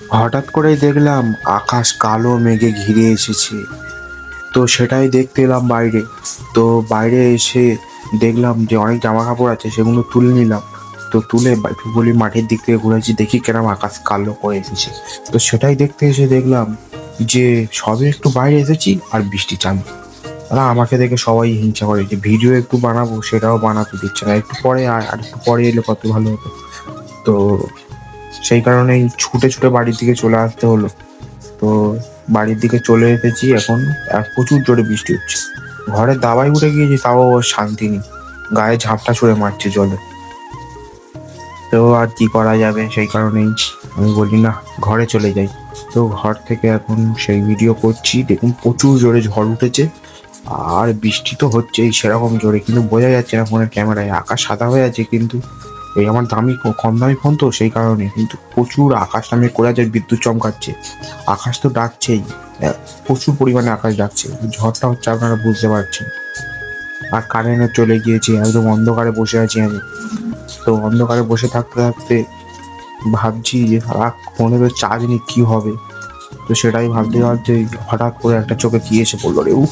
হঠাৎ করেই দেখলাম আকাশ কালো মেঘে ঘিরে এসেছে। তো সেটাই দেখতে এলাম বাইরে। তো বাইরে এসে দেখলাম যে অনেক জামা কাপড় আছে, সেগুলো তুলে নিলাম। তো তুলে একটু বলি মাঠের দিক থেকে ঘুরেছি, দেখি কেরম আকাশ কালো করে এসেছে। তো সেটাই দেখতে এসে দেখলাম যে সবে একটু বাইরে এসেছি আর বৃষ্টি চালু। তারা আমাকে দেখে সবাই হিংসা করে, যে ভিডিও একটু বানাবো সেটাও বানাতে দিচ্ছে না। একটু পরে আর একটু পরে এলে কত ভালো হতো। তো সেই কারণেই ছুটে ছুটে বাড়ির দিকে চলে আসতে হলো। তো বাড়ির দিকে চলে এসেছি এখন। প্রচুর জোরে বৃষ্টি হচ্ছে। ঘরে দাবায় উঠে গিয়েছি, তাও ওর শান্তি নেই। গায়ে ঝাপটা ছুঁড়ে মারছে জলে। তো আর কি করা যাবে, সেই কারণেই আমি বলি না, ঘরে চলে যাই। তো ঘর থেকে এখন সেই ভিডিও করছি। দেখুন প্রচুর জোরে ঝড় উঠেছে, আর বৃষ্টি তো হচ্ছেই সেরকম জোরে, কিন্তু বোঝা যাচ্ছে না ফোনের ক্যামেরায়। আকাশ সাদা হয়ে আছে, কিন্তু এই আমার কম দামি ফোন তো সেই কারণে, কিন্তু প্রচুর আকাশ নামে করে আছে, বিদ্যুৎ চমকাচ্ছে। আকাশ তো ডাকছেই, প্রচুর পরিমাণে আকাশ ডাকছে। ঝড়টা হচ্ছে আপনারা বুঝতে পারছেন। আর কারেন্টও চলে গিয়েছে, একদম অন্ধকারে বসে আছি আমি। তো অন্ধকারে বসে থাকতে থাকতে ভাবছি যে সারা ফোনে তো চার্জ নেই, কি হবে। তো সেটাই ভাবতে ভাবতে হঠাৎ করে একটা চোখে কি এসে পড়লো রে, উফ।